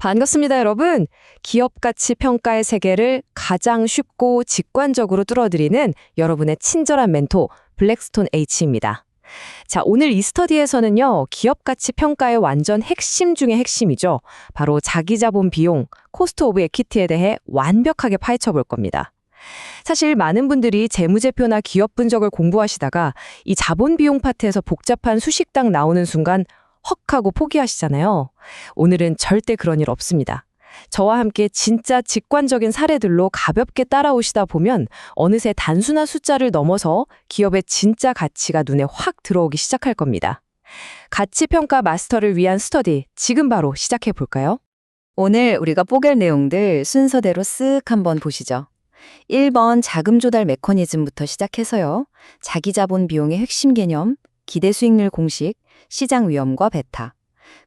반갑습니다, 여러분. 기업 가치 평가의 세계를 가장 쉽고 직관적으로 뚫어드리는 여러분의 친절한 멘토 블랙스톤 H입니다. 자, 오늘 이 스터디에서는요, 기업 가치 평가의 완전 핵심 중의 핵심이죠. 바로 자기 자본 비용, 코스트 오브 에퀴티에 대해 완벽하게 파헤쳐 볼 겁니다. 사실 많은 분들이 재무제표나 기업 분석을 공부하시다가 이 자본 비용 파트에서 복잡한 수식당 나오는 순간 헉 하고 포기하시잖아요. 오늘은 절대 그런 일 없습니다. 저와 함께 진짜 직관적인 사례들로 가볍게 따라오시다 보면 어느새 단순한 숫자를 넘어서 기업의 진짜 가치가 눈에 확 들어오기 시작할 겁니다. 가치평가 마스터를 위한 스터디, 지금 바로 시작해 볼까요? 오늘 우리가 뽀갤 내용들 순서대로 쓱 한번 보시죠. 1번 자금 조달 메커니즘부터 시작해서요. 자기 자본 비용의 핵심 개념, 기대 수익률 공식, 시장 위험과 베타,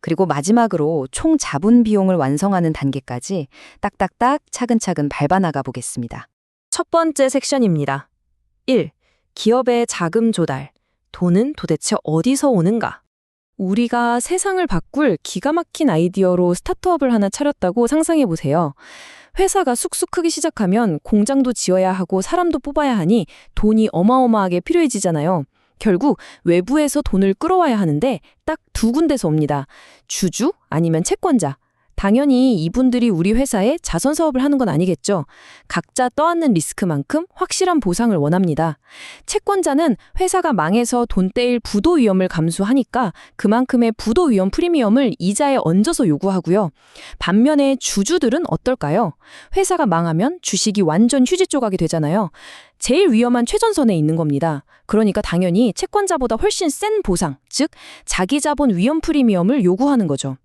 그리고 마지막으로 총 자본 비용을 완성하는 단계까지 딱딱딱 차근차근 밟아나가 보겠습니다. 첫 번째 섹션입니다. 1. 기업의 자금 조달. 돈은 도대체 어디서 오는가? 우리가 세상을 바꿀 기가 막힌 아이디어로 스타트업을 하나 차렸다고 상상해 보세요. 회사가 쑥쑥 크기 시작하면 공장도 지어야 하고 사람도 뽑아야 하니 돈이 어마어마하게 필요해지잖아요. 결국 외부에서 돈을 끌어와야 하는데 딱 두 군데서 옵니다. 주주 아니면 채권자. 당연히 이분들이 우리 회사에 자선 사업을 하는 건 아니겠죠. 각자 떠안는 리스크만큼 확실한 보상을 원합니다. 채권자는 회사가 망해서 돈 떼일 부도 위험을 감수하니까 그만큼의 부도 위험 프리미엄을 이자에 얹어서 요구하고요. 반면에 주주들은 어떨까요? 회사가 망하면 주식이 완전 휴지 조각이 되잖아요. 제일 위험한 최전선에 있는 겁니다. 그러니까 당연히 채권자보다 훨씬 센 보상, 즉 자기 자본 위험 프리미엄을 요구하는 거죠.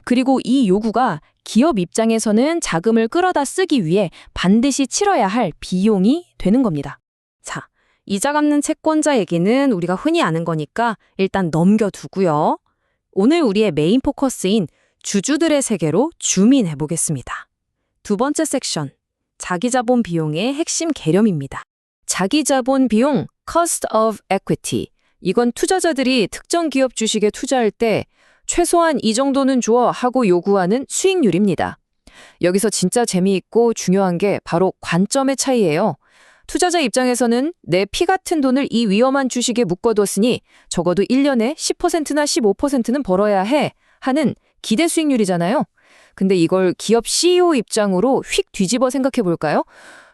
그리고 이 요구가 기업 입장에서는 자금을 끌어다 쓰기 위해 반드시 치러야 할 비용이 되는 겁니다. 자, 이자 갚는 채권자 얘기는 우리가 흔히 아는 거니까 일단 넘겨두고요. 오늘 우리의 메인 포커스인 주주들의 세계로 줌인해 보겠습니다. 두 번째 섹션, 자기 자본 비용의 핵심 개념입니다. 자기 자본 비용, cost of equity. 이건 투자자들이 특정 기업 주식에 투자할 때 최소한 이 정도는 줘 하고 요구하는 수익률입니다. 여기서 진짜 재미있고 중요한 게 바로 관점의 차이예요. 투자자 입장에서는 내 피 같은 돈을 이 위험한 주식에 묶어뒀으니 적어도 1년에 10%나 15%는 벌어야 해 하는 기대 수익률이잖아요. 근데 이걸 기업 CEO 입장으로 휙 뒤집어 생각해 볼까요?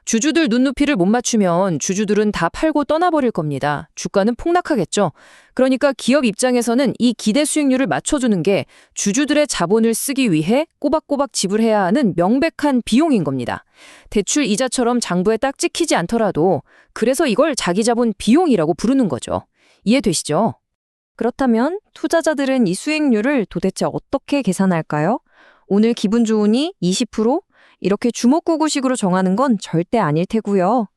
주주들 눈높이를 못 맞추면 주주들은 다 팔고 떠나버릴 겁니다. 주가는 폭락하겠죠. 그러니까 기업 입장에서는 이 기대 수익률을 맞춰주는 게 주주들의 자본을 쓰기 위해 꼬박꼬박 지불해야 하는 명백한 비용인 겁니다. 대출 이자처럼 장부에 딱 찍히지 않더라도 그래서 이걸 자기 자본 비용이라고 부르는 거죠. 이해되시죠? 그렇다면 투자자들은 이 수익률을 도대체 어떻게 계산할까요? 오늘 기분 좋으니 20%? 이렇게 주먹구구식으로 정하는 건 절대 아닐 테고요.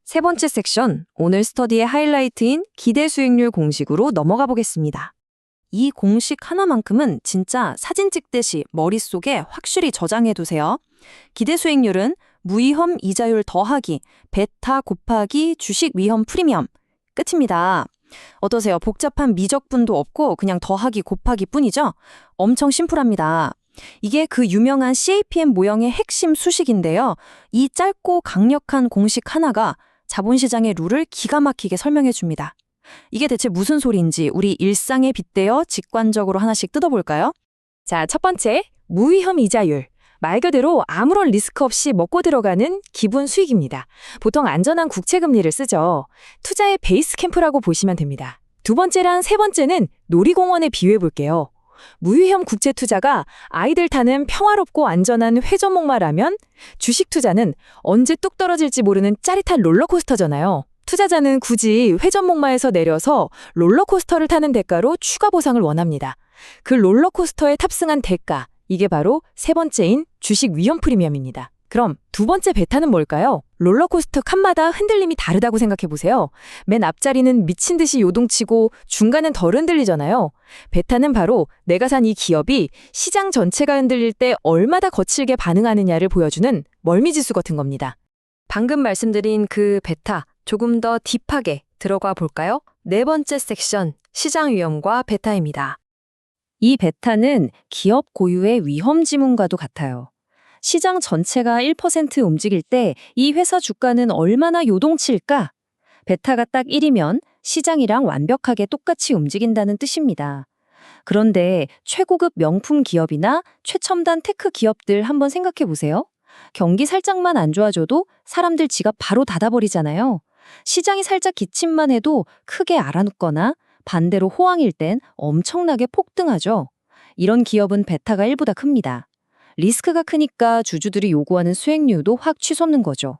세 번째 섹션, 오늘 스터디의 하이라이트인 기대 수익률 공식으로 넘어가 보겠습니다. 이 공식 하나만큼은 진짜 사진 찍듯이 머릿속에 확실히 저장해 두세요. 기대 수익률은 무위험 이자율 더하기 베타 곱하기 주식 위험 프리미엄. 끝입니다. 어떠세요? 복잡한 미적분도 없고 그냥 더하기 곱하기 뿐이죠? 엄청 심플합니다. 이게 그 유명한 CAPM 모형의 핵심 수식인데요. 이 짧고 강력한 공식 하나가 자본시장의 룰을 기가 막히게 설명해 줍니다. 이게 대체 무슨 소리인지 우리 일상에 빗대어 직관적으로 하나씩 뜯어볼까요? 자, 첫 번째, 무위험 이자율. 말 그대로 아무런 리스크 없이 먹고 들어가는 기본 수익입니다. 보통 안전한 국채금리를 쓰죠. 투자의 베이스 캠프라고 보시면 됩니다. 두 번째랑 세 번째는 놀이공원에 비유해 볼게요. 무위험 국채 투자가 아이들 타는 평화롭고 안전한 회전목마라면 주식 투자는 언제 뚝 떨어질지 모르는 짜릿한 롤러코스터잖아요. 투자자는 굳이 회전목마에서 내려서 롤러코스터를 타는 대가로 추가 보상을 원합니다. 그 롤러코스터에 탑승한 대가, 이게 바로 세 번째인 주식 위험 프리미엄입니다. 그럼 두 번째 베타는 뭘까요? 롤러코스터 칸마다 흔들림이 다르다고 생각해 보세요. 맨 앞자리는 미친 듯이 요동치고 중간은 덜 흔들리잖아요. 베타는 바로 내가 산 이 기업이 시장 전체가 흔들릴 때 얼마나 거칠게 반응하느냐를 보여주는 멀미지수 같은 겁니다. 방금 말씀드린 그 베타, 조금 더 딥하게 들어가 볼까요? 네 번째 섹션, 시장 위험과 베타입니다. 이 베타는 기업 고유의 위험 지문과도 같아요. 시장 전체가 1% 움직일 때 이 회사 주가는 얼마나 요동칠까? 베타가 딱 1이면 시장이랑 완벽하게 똑같이 움직인다는 뜻입니다. 그런데 최고급 명품 기업이나 최첨단 테크 기업들 한번 생각해 보세요. 경기 살짝만 안 좋아져도 사람들 지갑 바로 닫아버리잖아요. 시장이 살짝 기침만 해도 크게 알아눕거나 반대로 호황일 땐 엄청나게 폭등하죠. 이런 기업은 베타가 1보다 큽니다. 리스크가 크니까 주주들이 요구하는 수익률도 확 치솟는 거죠.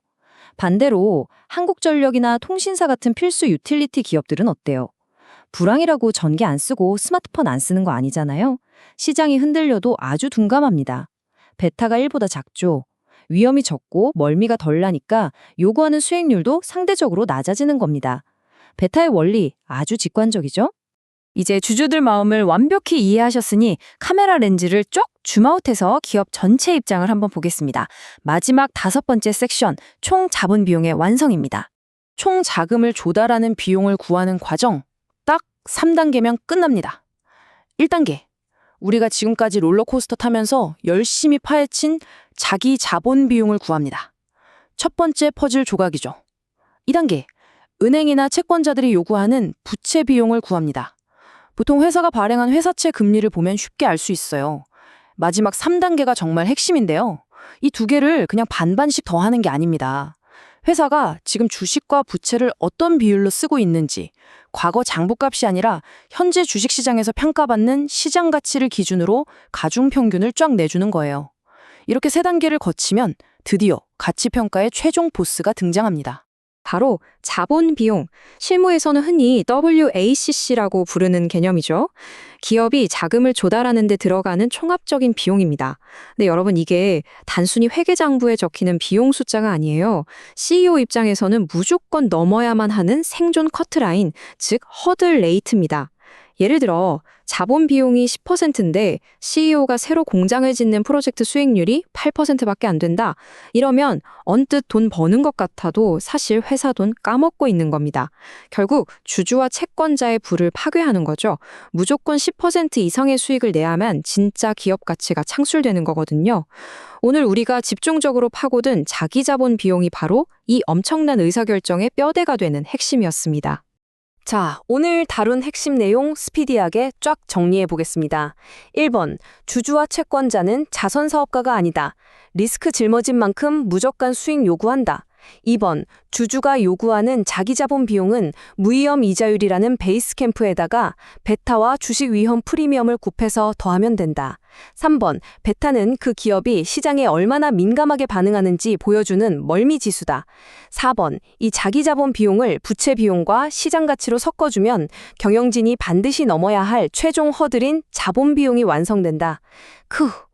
반대로 한국전력이나 통신사 같은 필수 유틸리티 기업들은 어때요? 불황이라고 전기 안 쓰고 스마트폰 안 쓰는 거 아니잖아요. 시장이 흔들려도 아주 둔감합니다. 베타가 1보다 작죠. 위험이 적고 멀미가 덜 나니까 요구하는 수익률도 상대적으로 낮아지는 겁니다. 베타의 원리 아주 직관적이죠? 이제 주주들 마음을 완벽히 이해하셨으니 카메라 렌즈를 쭉 줌아웃해서 기업 전체 입장을 한번 보겠습니다. 마지막 5번째 섹션, 총 자본 비용의 완성입니다. 총 자금을 조달하는 비용을 구하는 과정, 딱 3단계면 끝납니다. 1단계, 우리가 지금까지 롤러코스터 타면서 열심히 파헤친 자기 자본 비용을 구합니다. 첫 번째 퍼즐 조각이죠. 2단계, 은행이나 채권자들이 요구하는 부채 비용을 구합니다. 보통 회사가 발행한 회사채 금리를 보면 쉽게 알 수 있어요. 마지막 3단계가 정말 핵심인데요. 이 두 개를 그냥 반반씩 더하는 게 아닙니다. 회사가 지금 주식과 부채를 어떤 비율로 쓰고 있는지, 과거 장부값이 아니라 현재 주식시장에서 평가받는 시장 가치를 기준으로 가중평균을 쫙 내주는 거예요. 이렇게 3단계를 거치면 드디어 가치평가의 최종 보스가 등장합니다. 바로 자본 비용, 실무에서는 흔히 WACC라고 부르는 개념이죠. 기업이 자금을 조달하는 데 들어가는 총합적인 비용입니다. 근데 여러분 이게 단순히 회계장부에 적히는 비용 숫자가 아니에요. CEO 입장에서는 무조건 넘어야만 하는 생존 커트라인, 즉 허들 레이트입니다. 예를 들어 자본 비용이 10%인데 CEO가 새로 공장을 짓는 프로젝트 수익률이 8%밖에 안 된다. 이러면 언뜻 돈 버는 것 같아도 사실 회사 돈 까먹고 있는 겁니다. 결국 주주와 채권자의 부를 파괴하는 거죠. 무조건 10% 이상의 수익을 내야만 진짜 기업 가치가 창출되는 거거든요. 오늘 우리가 집중적으로 파고든 자기 자본 비용이 바로 이 엄청난 의사결정의 뼈대가 되는 핵심이었습니다. 자, 오늘 다룬 핵심 내용 스피디하게 쫙 정리해 보겠습니다. 1번, 주주와 채권자는 자선사업가가 아니다. 리스크 짊어진 만큼 무조건 수익 요구한다. 2번, 주주가 요구하는 자기자본 비용은 무위험 이자율이라는 베이스 캠프에다가 베타와 주식 위험 프리미엄을 곱해서 더하면 된다. 3번, 베타는 그 기업이 시장에 얼마나 민감하게 반응하는지 보여주는 멀미지수다. 4번, 이 자기자본 비용을 부채 비용과 시장 가치로 섞어주면 경영진이 반드시 넘어야 할 최종 허들인 자본 비용이 완성된다.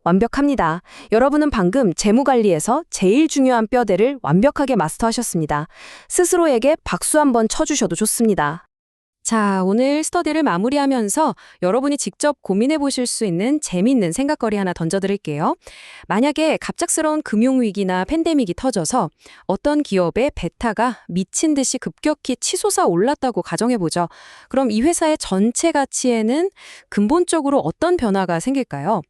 완벽합니다. 여러분은 방금 재무관리에서 제일 중요한 뼈대를 완벽하게 마스터하셨습니다. 스스로에게 박수 한번 쳐주셔도 좋습니다. 자, 오늘 스터디를 마무리하면서 여러분이 직접 고민해 보실 수 있는 재미있는 생각거리 하나 던져드릴게요. 만약에 갑작스러운 금융위기나 팬데믹이 터져서 어떤 기업의 베타가 미친 듯이 급격히 치솟아 올랐다고 가정해보죠. 그럼 이 회사의 전체 가치에는 근본적으로 어떤 변화가 생길까요?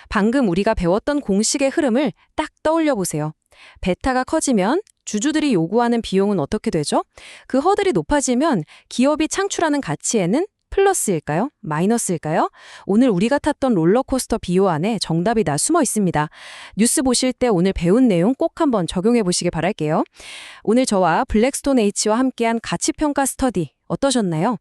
방금 우리가 배웠던 공식의 흐름을 딱 떠올려 보세요. 베타가 커지면 주주들이 요구하는 비용은 어떻게 되죠? 그 허들이 높아지면 기업이 창출하는 가치에는 플러스일까요? 마이너스일까요? 오늘 우리가 탔던 롤러코스터 비유 안에 정답이 다 숨어 있습니다. 뉴스 보실 때 오늘 배운 내용 꼭 한번 적용해 보시길 바랄게요. 오늘 저와 블랙스톤 H와 함께한 가치평가 스터디 어떠셨나요?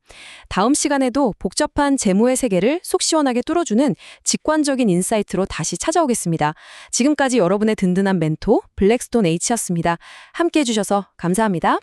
다음 시간에도 복잡한 재무의 세계를 속 시원하게 뚫어주는 직관적인 인사이트로 다시 찾아오겠습니다. 지금까지 여러분의 든든한 멘토 블랙스톤 H였습니다. 함께해 주셔서 감사합니다.